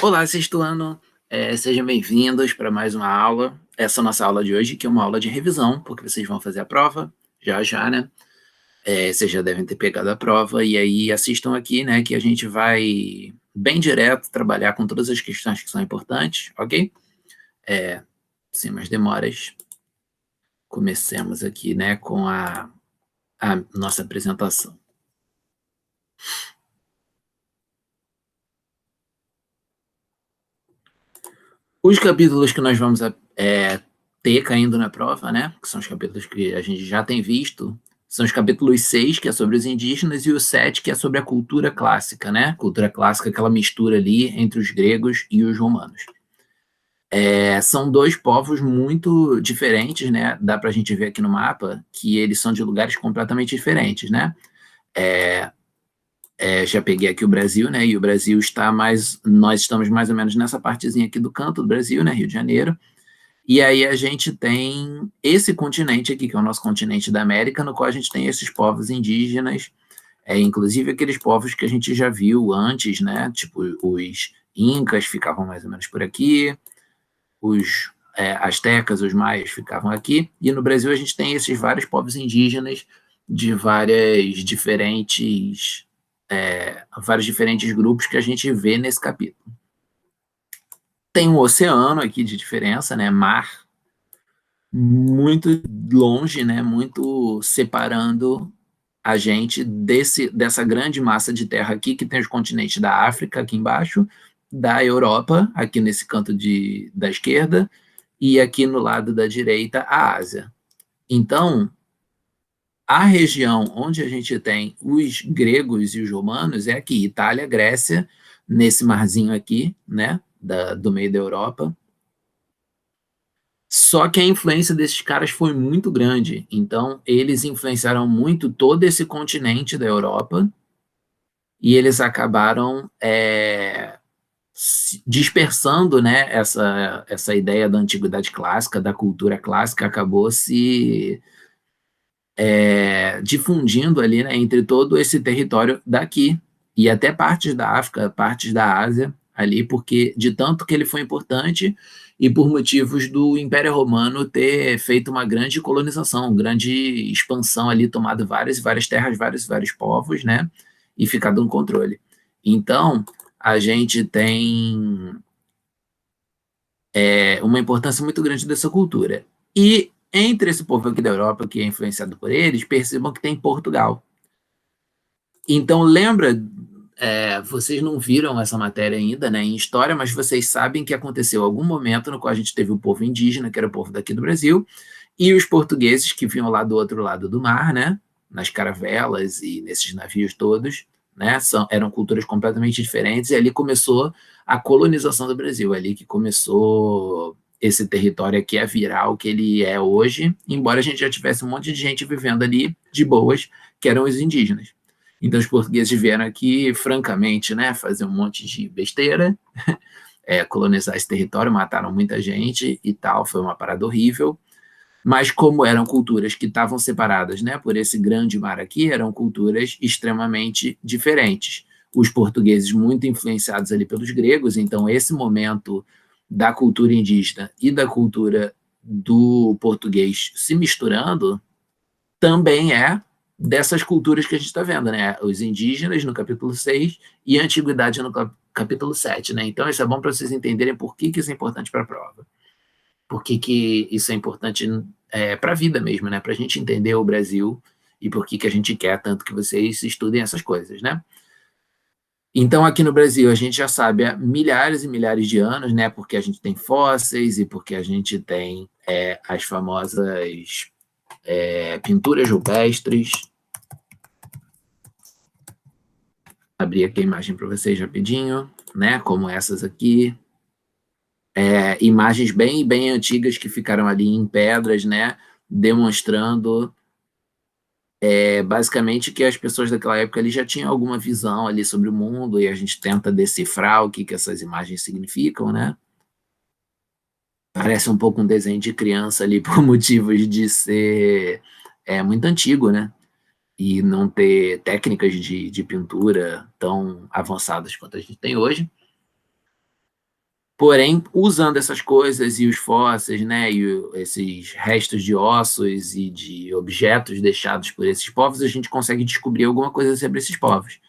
Olá, sexto ano, sejam bem-vindos para mais uma aula. Essa é a nossa aula de hoje, que é uma aula de revisão, porque vocês vão fazer a prova, já já, né? Vocês já devem ter pegado a prova, e aí assistam aqui, né, que a gente vai bem direto trabalhar com todas as questões que são importantes, ok? Sem mais demoras, comecemos aqui, né, com a nossa apresentação. Os capítulos que nós vamos ter caindo na prova, né, que são os capítulos que a gente já tem visto, são os capítulos 6, que é sobre os indígenas, e o 7, que é sobre a cultura clássica, né? Cultura clássica, aquela mistura ali entre os gregos e os romanos. São dois povos muito diferentes, né? Dá para a gente ver aqui no mapa que eles são de lugares completamente diferentes, né? Já peguei aqui o Brasil, né? E o Brasil está mais. Nós estamos mais ou menos nessa partezinha aqui do canto do Brasil, né? Rio de Janeiro. E aí a gente tem esse continente aqui, que é o nosso continente da América, no qual a gente tem esses povos indígenas, inclusive aqueles povos que a gente já viu antes, né? Tipo, os incas ficavam mais ou menos por aqui, os astecas, os maias ficavam aqui, e no Brasil a gente tem esses vários povos indígenas de vários diferentes grupos que a gente vê nesse capítulo. Tem um oceano aqui de diferença, né? Mar muito longe, né, muito separando a gente dessa grande massa de terra aqui, que tem os continentes da África aqui embaixo, da Europa, aqui nesse canto da esquerda, e aqui no lado da direita, a Ásia. Então, a região onde a gente tem os gregos e os romanos é aqui, Itália, Grécia, nesse marzinho aqui, né, do meio da Europa. Só que a influência desses caras foi muito grande. Então, eles influenciaram muito todo esse continente da Europa e eles acabaram dispersando, né, essa ideia da antiguidade clássica, da cultura clássica, acabou se difundindo ali, né, entre todo esse território daqui e até partes da África, partes da Ásia ali, porque de tanto que ele foi importante e por motivos do Império Romano ter feito uma grande colonização, grande expansão ali, tomado várias e várias terras, vários e vários povos, né, e ficado no controle. Então, a gente tem uma importância muito grande dessa cultura. E entre esse povo aqui da Europa, que é influenciado por eles, percebam que tem Portugal. Então, lembra, vocês não viram essa matéria ainda, né, em história, mas vocês sabem que aconteceu algum momento no qual a gente teve o povo indígena, que era o povo daqui do Brasil, e os portugueses que vinham lá do outro lado do mar, né, nas caravelas e nesses navios todos, né, eram culturas completamente diferentes, e ali começou a colonização do Brasil, ali que começou esse território aqui a virar o que ele é hoje, embora a gente já tivesse um monte de gente vivendo ali de boas, que eram os indígenas. Então os portugueses vieram aqui, francamente, né, fazer um monte de besteira, colonizar esse território, mataram muita gente e tal, foi uma parada horrível, mas como eram culturas que estavam separadas, né, por esse grande mar aqui, eram culturas extremamente diferentes. Os portugueses muito influenciados ali pelos gregos, então esse momento da cultura indígena e da cultura do português se misturando também é dessas culturas que a gente está vendo, né? Os indígenas no capítulo 6 e a antiguidade no capítulo 7, né? Então isso é bom para vocês entenderem por que isso é importante para a prova. Por que isso é importante para a vida mesmo, né? Para a gente entender o Brasil e por que a gente quer tanto que vocês estudem essas coisas, né? Então, aqui no Brasil, a gente já sabe há milhares e milhares de anos, né? Porque a gente tem fósseis e porque a gente tem as famosas pinturas rupestres. Abrir aqui a imagem para vocês rapidinho, né? Como essas aqui. Imagens bem, bem antigas que ficaram ali em pedras, né? Demonstrando basicamente que as pessoas daquela época ali já tinham alguma visão ali sobre o mundo e a gente tenta decifrar o que essas imagens significam, né? Parece um pouco um desenho de criança ali por motivos de ser muito antigo, né? E não ter técnicas de pintura tão avançadas quanto a gente tem hoje. Porém, usando essas coisas e os fósseis, né, e esses restos de ossos e de objetos deixados por esses povos, a gente consegue descobrir alguma coisa sobre esses povos.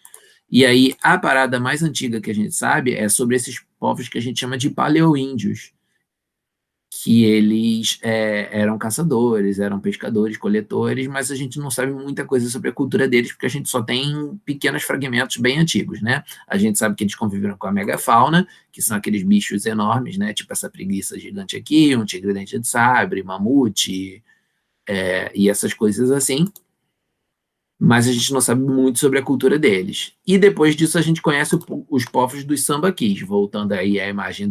E aí, a parada mais antiga que a gente sabe é sobre esses povos que a gente chama de paleoíndios, que eles eram caçadores, eram pescadores, coletores, mas a gente não sabe muita coisa sobre a cultura deles, porque a gente só tem pequenos fragmentos bem antigos, né? A gente sabe que eles conviveram com a megafauna, que são aqueles bichos enormes, né? Tipo essa preguiça gigante aqui, um tigre-dente de sabre, mamute, e essas coisas assim, mas a gente não sabe muito sobre a cultura deles. E depois disso a gente conhece os povos dos sambaquis, voltando aí à imagem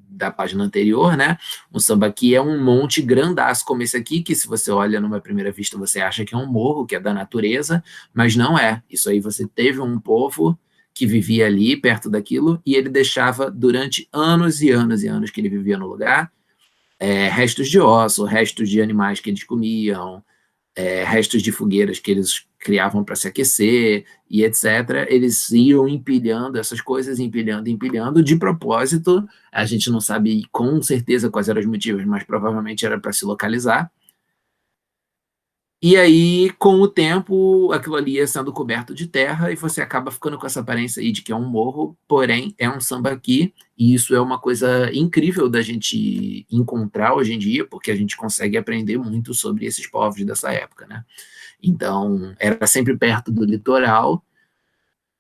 da página anterior, né? O sambaqui é um monte grandaço como esse aqui, que se você olha numa primeira vista você acha que é um morro, que é da natureza, mas não é. Isso aí você teve um povo que vivia ali perto daquilo e ele deixava durante anos e anos e anos que ele vivia no lugar, restos de osso, restos de animais que eles comiam, restos de fogueiras que eles criavam para se aquecer e etc. Eles iam empilhando essas coisas, empilhando, empilhando, de propósito. A gente não sabe com certeza quais eram os motivos, mas provavelmente era para se localizar. E aí, com o tempo, aquilo ali ia sendo coberto de terra e você acaba ficando com essa aparência aí de que é um morro, porém é um sambaqui, e isso é uma coisa incrível da gente encontrar hoje em dia, porque a gente consegue aprender muito sobre esses povos dessa época, né? Então, era sempre perto do litoral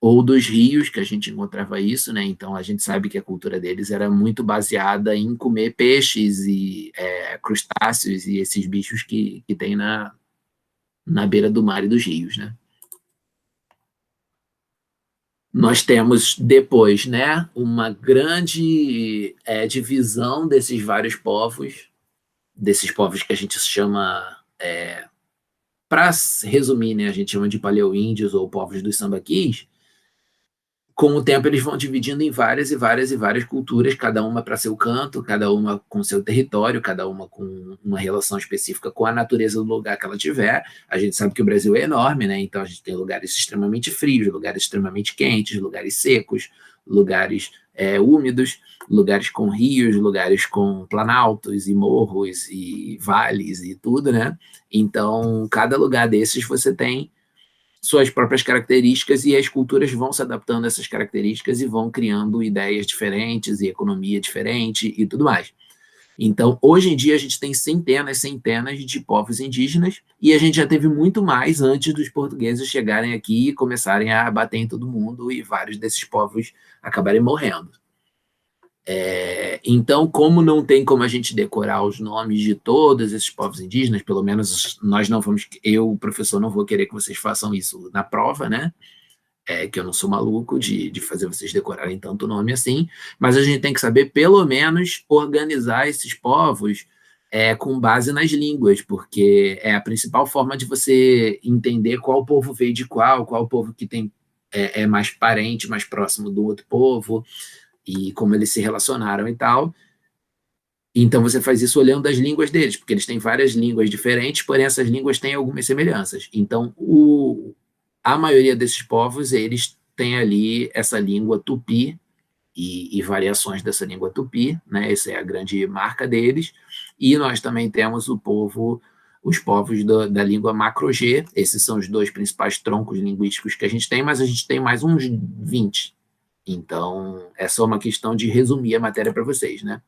ou dos rios que a gente encontrava isso, né? Então, a gente sabe que a cultura deles era muito baseada em comer peixes e crustáceos e esses bichos que tem na beira do mar e dos rios, né? Nós temos depois, né, uma grande divisão desses povos que a gente chama, para resumir, né, a gente chama de paleoíndios ou povos dos sambaquis. Com o tempo eles vão dividindo em várias e várias e várias culturas, cada uma para seu canto, cada uma com seu território, cada uma com uma relação específica com a natureza do lugar que ela tiver. A gente sabe que o Brasil é enorme, né? Então a gente tem lugares extremamente frios, lugares extremamente quentes, lugares secos, lugares úmidos, lugares com rios, lugares com planaltos e morros e vales e tudo, né? Então, cada lugar desses você tem suas próprias características e as culturas vão se adaptando a essas características e vão criando ideias diferentes e economia diferente e tudo mais. Então, hoje em dia, a gente tem centenas, centenas de povos indígenas e a gente já teve muito mais antes dos portugueses chegarem aqui e começarem a bater em todo mundo e vários desses povos acabarem morrendo. Então, como não tem como a gente decorar os nomes de todos esses povos indígenas, pelo menos nós não vamos, eu, professor, não vou querer que vocês façam isso na prova, né? Que eu não sou maluco de fazer vocês decorarem tanto nome assim, mas a gente tem que saber, pelo menos, organizar esses povos com base nas línguas, porque é a principal forma de você entender qual povo veio de qual povo que tem é mais parente, mais próximo do outro povo, e como eles se relacionaram e tal. Então você faz isso olhando as línguas deles, porque eles têm várias línguas diferentes, porém essas línguas têm algumas semelhanças. Então a maioria desses povos, eles têm ali essa língua tupi e variações dessa língua tupi, né? Essa é a grande marca deles. E nós também temos os povos da língua macro-G, esses são os dois principais troncos linguísticos que a gente tem, mas a gente tem mais uns 20. Então, é só uma questão de resumir a matéria para vocês, né?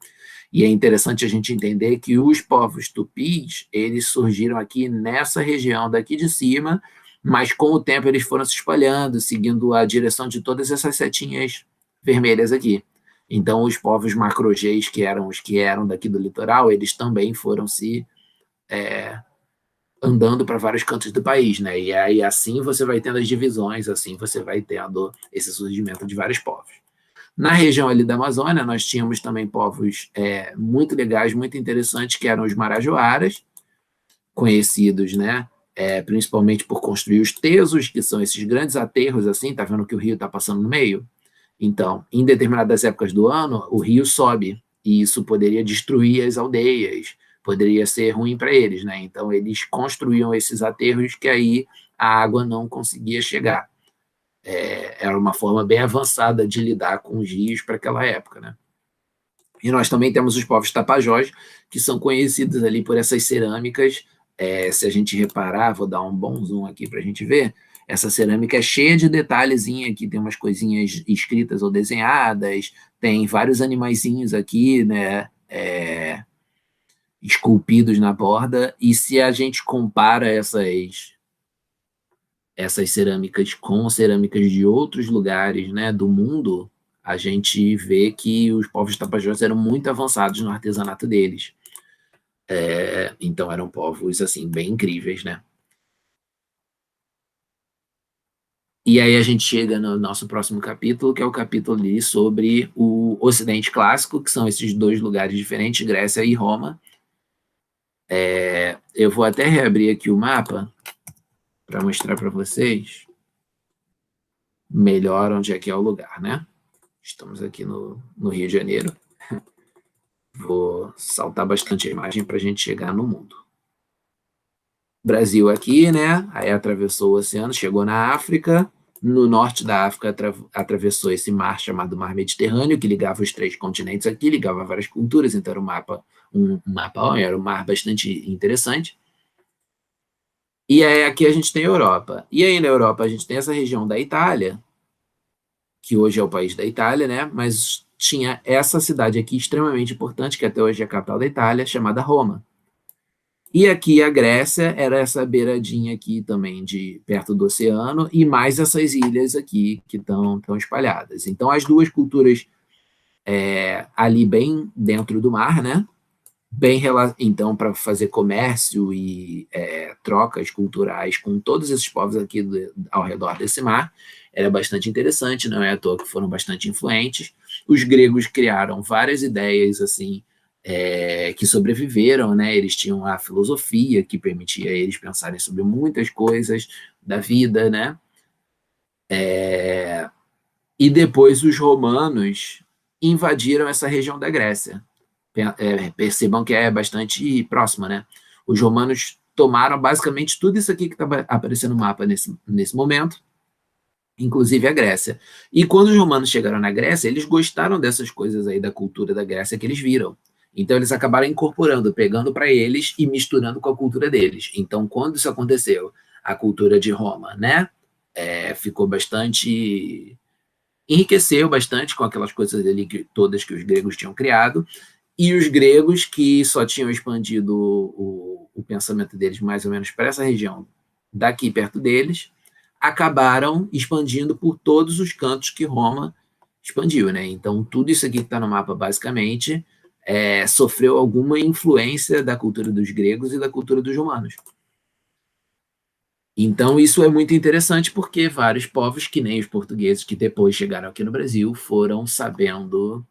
E é interessante a gente entender que os povos tupis, eles surgiram aqui nessa região daqui de cima, mas com o tempo eles foram se espalhando, seguindo a direção de todas essas setinhas vermelhas aqui. Então, os povos macro-Gs, que eram os que eram daqui do litoral, eles também foram se andando para vários cantos do país, né? E aí assim você vai tendo as divisões, assim você vai tendo esse surgimento de vários povos. Na região ali da Amazônia, nós tínhamos também povos muito legais, muito interessantes, que eram os marajoaras, conhecidos, né? Principalmente por construir os tesos, que são esses grandes aterros, assim, tá vendo que o rio está passando no meio? Então, em determinadas épocas do ano, o rio sobe, e isso poderia destruir as aldeias, poderia ser ruim para eles, né? Então, eles construíam esses aterros que aí a água não conseguia chegar. Era uma forma bem avançada de lidar com os rios para aquela época, né? E nós também temos os povos tapajós, que são conhecidos ali por essas cerâmicas. Se a gente reparar, vou dar um bom zoom aqui para a gente ver, essa cerâmica é cheia de detalhezinho aqui, tem umas coisinhas escritas ou desenhadas, tem vários animaizinhos aqui, né, esculpidos na borda, e se a gente compara essas cerâmicas com cerâmicas de outros lugares, né, do mundo, a gente vê que os povos tapajós eram muito avançados no artesanato deles. Então eram povos assim bem incríveis, né? E aí a gente chega no nosso próximo capítulo, que é o capítulo ali sobre o Ocidente Clássico, que são esses dois lugares diferentes, Grécia e Roma. Eu vou até reabrir aqui o mapa para mostrar para vocês melhor onde é que é o lugar, né? Estamos aqui no Rio de Janeiro. Vou saltar bastante a imagem para a gente chegar no mundo. Brasil aqui, né? Aí atravessou o oceano, chegou na África. No norte da África, atravessou esse mar chamado Mar Mediterrâneo, que ligava os três continentes aqui, ligava várias culturas, então era era um mar bastante interessante. E aí aqui a gente tem a Europa. E aí na Europa a gente tem essa região da Itália, que hoje é o país da Itália, né? Mas tinha essa cidade aqui extremamente importante, que até hoje é a capital da Itália, chamada Roma. E aqui a Grécia era essa beiradinha aqui também, de perto do oceano, e mais essas ilhas aqui que estão espalhadas. Então, as duas culturas ali bem dentro do mar, né? Então, para fazer comércio e trocas culturais com todos esses povos aqui ao redor desse mar, era bastante interessante, não é à toa que foram bastante influentes. Os gregos criaram várias ideias assim que sobreviveram, né? Eles tinham a filosofia que permitia a eles pensarem sobre muitas coisas da vida, né? E depois os romanos invadiram essa região da Grécia. Percebam que é bastante próxima, né? Os romanos tomaram basicamente tudo isso aqui que está aparecendo no mapa nesse momento, inclusive a Grécia. E quando os romanos chegaram na Grécia, eles gostaram dessas coisas aí da cultura da Grécia que eles viram. Então eles acabaram incorporando, pegando para eles e misturando com a cultura deles. Então quando isso aconteceu, a cultura de Roma, né, ficou bastante, enriqueceu bastante com aquelas coisas ali todas que os gregos tinham criado. E os gregos, que só tinham expandido o pensamento deles mais ou menos para essa região daqui perto deles, acabaram expandindo por todos os cantos que Roma expandiu, né? Então, tudo isso aqui que está no mapa, basicamente, sofreu alguma influência da cultura dos gregos e da cultura dos romanos. Então, isso é muito interessante porque vários povos, que nem os portugueses que depois chegaram aqui no Brasil, foram sabendo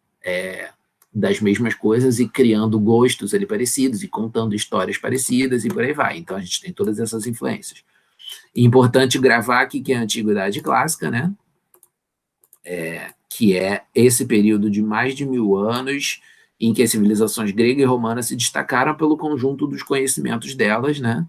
das mesmas coisas e criando gostos ali parecidos e contando histórias parecidas e por aí vai. Então, a gente tem todas essas influências. Importante gravar aqui que é a Antiguidade Clássica, né? Que é esse período de mais de 1000 anos em que as civilizações grega e romana se destacaram pelo conjunto dos conhecimentos delas, né?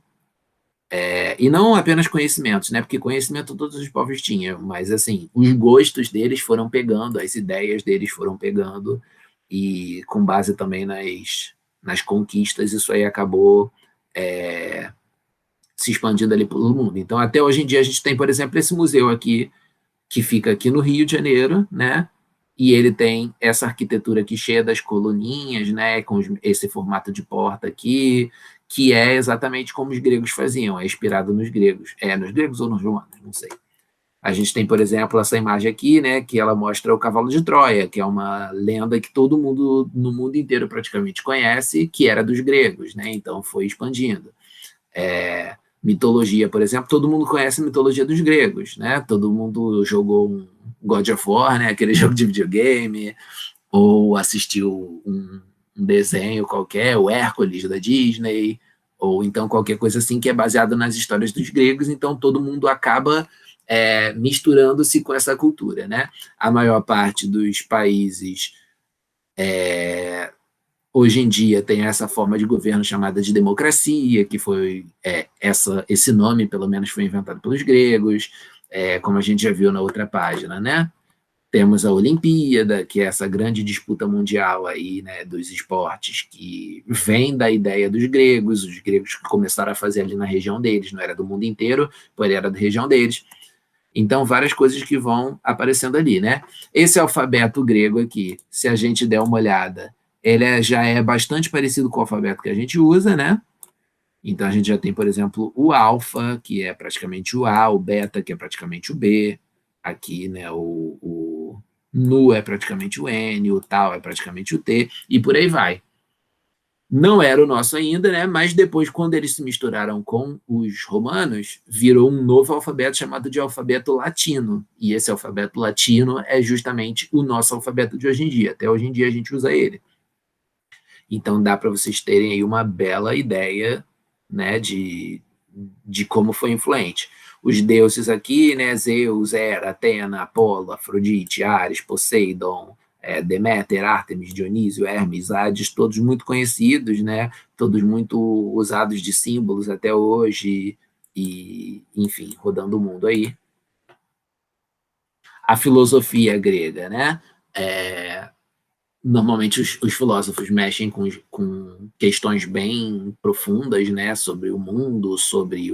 E não apenas conhecimentos, né? Porque conhecimento todos os povos tinham, mas assim, os gostos deles foram pegando, as ideias deles foram pegando, e com base também nas conquistas, isso aí acabou se expandindo ali pelo mundo. Então, até hoje em dia, a gente tem, por exemplo, esse museu aqui, que fica aqui no Rio de Janeiro, né? E ele tem essa arquitetura aqui cheia das coluninhas, né? Com esse formato de porta aqui, que é exatamente como os gregos faziam, é inspirado nos gregos. Nos gregos ou nos romanos, não sei. A gente tem, por exemplo, essa imagem aqui, né, que ela mostra o cavalo de Troia, que é uma lenda que todo mundo, no mundo inteiro praticamente conhece, que era dos gregos, né? Então foi expandindo. Mitologia, por exemplo, todo mundo conhece a mitologia dos gregos, né? Todo mundo jogou um God of War, né? Aquele jogo de videogame, ou assistiu um desenho qualquer, o Hércules da Disney, ou então qualquer coisa assim que é baseado nas histórias dos gregos, então todo mundo acaba misturando-se com essa cultura, né? A maior parte dos países hoje em dia tem essa forma de governo chamada de democracia, que foi esse nome, pelo menos, foi inventado pelos gregos, como a gente já viu na outra página, né? Temos a Olimpíada, que é essa grande disputa mundial aí, né, dos esportes, que vem da ideia dos gregos, os gregos que começaram a fazer ali na região deles, não era do mundo inteiro, porém era da região deles. Então, várias coisas que vão aparecendo ali, né? Esse alfabeto grego aqui, se a gente der uma olhada, já é bastante parecido com o alfabeto que a gente usa, né? Então, a gente já tem, por exemplo, o alfa, que é praticamente o A, o beta, que é praticamente o B, aqui, né, o nu é praticamente o N, o tal é praticamente o T, e por aí vai. Não era o nosso ainda, né? Mas depois, quando eles se misturaram com os romanos, virou um novo alfabeto chamado de alfabeto latino. E esse alfabeto latino é justamente o nosso alfabeto de hoje em dia. Até hoje em dia a gente usa ele. Então dá para vocês terem aí uma bela ideia, né, de como foi influente. Os deuses aqui, né, Zeus, Hera, Atena, Apolo, Afrodite, Ares, Poseidon, Deméter, Ártemis, Dionísio, Hermes, Hades, todos muito conhecidos, né, todos muito usados de símbolos até hoje, e, enfim, rodando o mundo aí. A filosofia grega, né, normalmente os filósofos mexem com questões bem profundas, né, sobre o mundo, sobre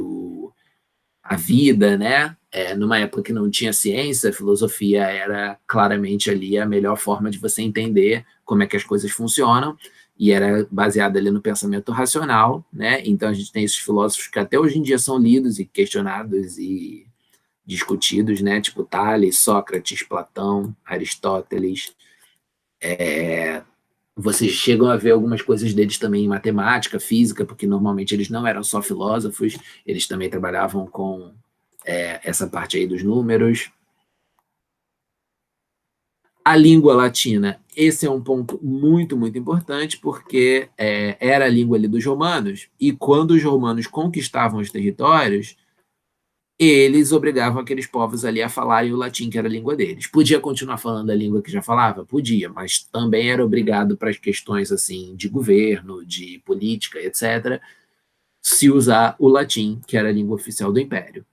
a vida, né? Numa época que não tinha ciência, a filosofia era claramente ali a melhor forma de você entender como é que as coisas funcionam, e era baseada ali no pensamento racional, né? Então a gente tem esses filósofos que até hoje em dia são lidos e questionados e discutidos, né? Tipo Tales, Sócrates, Platão, Aristóteles. Vocês chegam a ver algumas coisas deles também em matemática, física, porque normalmente eles não eram só filósofos, eles também trabalhavam com essa parte aí dos números. A língua latina, esse é um ponto muito, muito importante, porque era a língua ali dos romanos, e quando os romanos conquistavam os territórios, eles obrigavam aqueles povos ali a falarem o latim, que era a língua deles. Podia continuar falando a língua que já falava? Podia, mas também era obrigado para as questões assim de governo, de política, etc., se usar o latim, que era a língua oficial do império.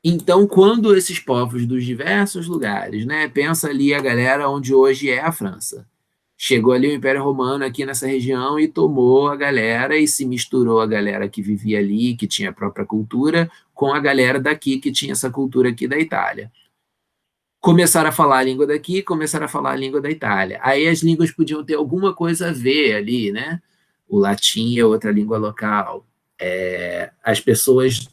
Então, quando esses povos dos diversos lugares, né, pensa ali a galera onde hoje é a França, chegou ali o Império Romano aqui nessa região e tomou a galera e se misturou a galera que vivia ali, que tinha a própria cultura, com a galera daqui que tinha essa cultura aqui da Itália. Começaram a falar a língua daqui, começaram a falar a língua da Itália. Aí as línguas podiam ter alguma coisa a ver ali, né? O latim é outra língua local. As pessoas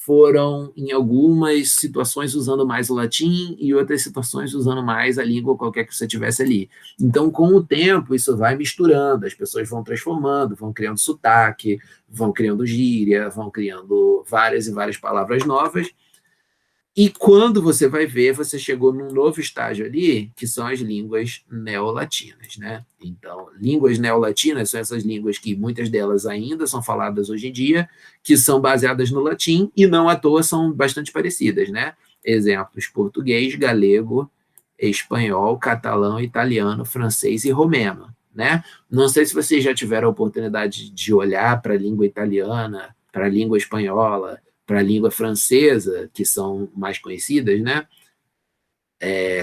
foram, em algumas situações, usando mais o latim e outras situações usando mais a língua qualquer que você tivesse ali. Então, com o tempo, isso vai misturando, as pessoas vão transformando, vão criando sotaque, vão criando gíria, vão criando várias e várias palavras novas, e quando você vai ver, você chegou num novo estágio ali, que são as línguas neolatinas, né? Então, línguas neolatinas são essas línguas que muitas delas ainda são faladas hoje em dia, que são baseadas no latim e não à toa são bastante parecidas, né? Exemplos: português, galego, espanhol, catalão, italiano, francês e romeno, né? Não sei se vocês já tiveram a oportunidade de olhar para a língua italiana, para a língua espanhola, para a língua francesa, que são mais conhecidas, né?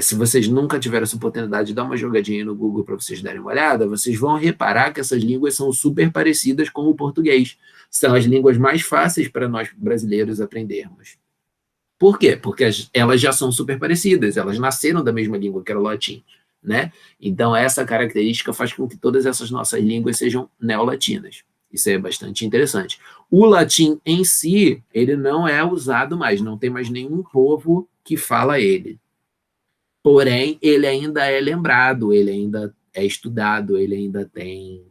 Se vocês nunca tiveram essa oportunidade, dá uma jogadinha no Google para vocês darem uma olhada, vocês vão reparar que essas línguas são super parecidas com o português. São as línguas mais fáceis para nós brasileiros aprendermos. Por quê? Porque elas já são super parecidas, elas nasceram da mesma língua, que era o latim, né? Então, essa característica faz com que todas essas nossas línguas sejam neolatinas. Isso é bastante interessante. O latim em si, ele não é usado mais, não tem mais nenhum povo que fala ele. Porém, ele ainda é lembrado, ele ainda é estudado, ele ainda tem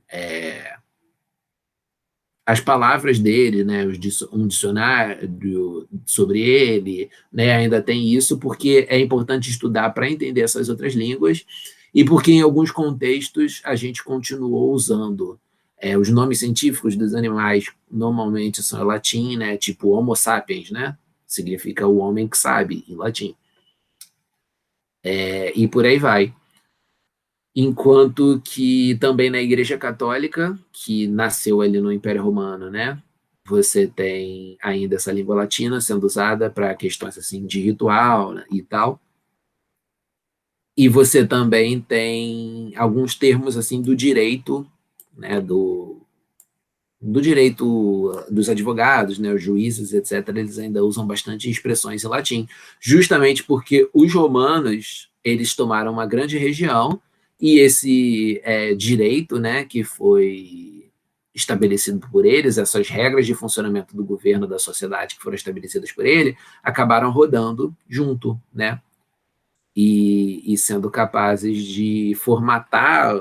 as palavras dele, né, um dicionário sobre ele, né, ainda tem isso, porque é importante estudar para entender essas outras línguas, e porque em alguns contextos a gente continuou usando os nomes científicos dos animais, normalmente são em latim, né, tipo Homo sapiens, né, significa o homem que sabe, em latim. E por aí vai. Enquanto que também na Igreja Católica, que nasceu ali no Império Romano, né? Você tem ainda essa língua latina sendo usada para questões assim de ritual, né, e tal. E você também tem alguns termos assim do direito, né, do direito dos advogados, né, os juízes, etc., eles ainda usam bastante expressões em latim, justamente porque os romanos, eles tomaram uma grande região e esse direito, né, que foi estabelecido por eles, essas regras de funcionamento do governo, da sociedade que foram estabelecidas por ele, acabaram rodando junto, né, e sendo capazes de formatar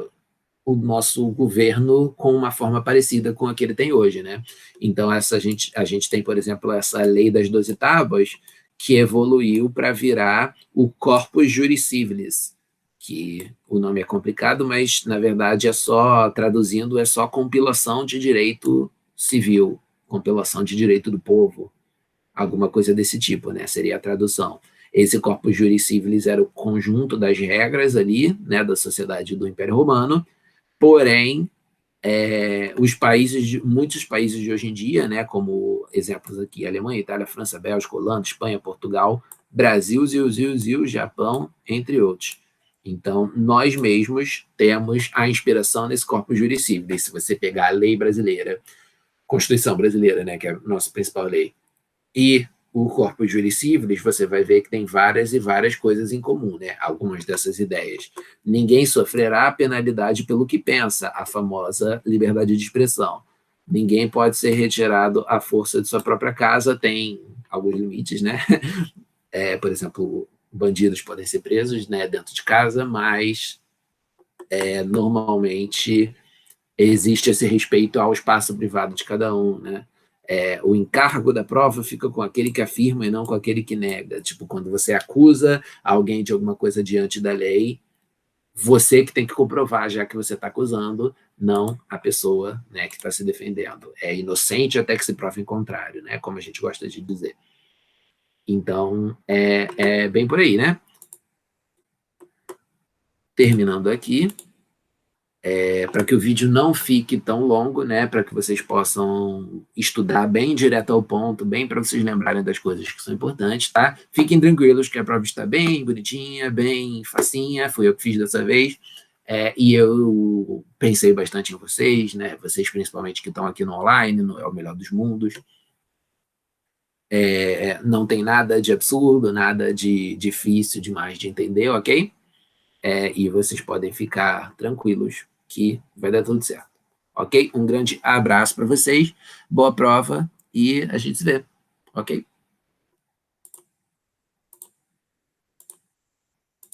o nosso governo com uma forma parecida com a que ele tem hoje, né? Então, a gente tem, por exemplo, essa lei das 12 tábuas, que evoluiu para virar o Corpus Juris Civilis, que o nome é complicado, mas, na verdade, traduzindo, é só compilação de direito civil, compilação de direito do povo, alguma coisa desse tipo, né? Seria a tradução. Esse Corpus Juris Civilis era o conjunto das regras ali, né, da sociedade do Império Romano, porém, muitos países de hoje em dia, né, como exemplos aqui, Alemanha, Itália, França, Bélgica, Holanda, Espanha, Portugal, Brasil, Zil, Japão, entre outros. Então, nós mesmos temos a inspiração nesse Corpus Juris Civilis. Se você pegar a lei brasileira, Constituição brasileira, né, que é a nossa principal lei, e o Corpus Juris Civilis, você vai ver que tem várias e várias coisas em comum, né? Algumas dessas ideias. Ninguém sofrerá penalidade pelo que pensa, a famosa liberdade de expressão. Ninguém pode ser retirado à força de sua própria casa, tem alguns limites, né? Por exemplo, bandidos podem ser presos, né, dentro de casa, mas normalmente existe esse respeito ao espaço privado de cada um, né? O encargo da prova fica com aquele que afirma e não com aquele que nega. Tipo, quando você acusa alguém de alguma coisa diante da lei, você que tem que comprovar, já que você está acusando, não a pessoa, né, que está se defendendo. É inocente até que se prove em contrário, né? Como a gente gosta de dizer. Então, é bem por aí, né? Terminando aqui. Para que o vídeo não fique tão longo, né, para que vocês possam estudar bem direto ao ponto, bem para vocês lembrarem das coisas que são importantes, tá? Fiquem tranquilos que a prova está bem bonitinha, bem facinha, foi eu que fiz dessa vez, e eu pensei bastante em vocês, né, vocês principalmente que estão aqui no online, não é o melhor dos mundos, não tem nada de absurdo, nada de difícil demais de entender, ok? E vocês podem ficar tranquilos que vai dar tudo certo. Ok? Um grande abraço para vocês, boa prova e a gente se vê. Ok?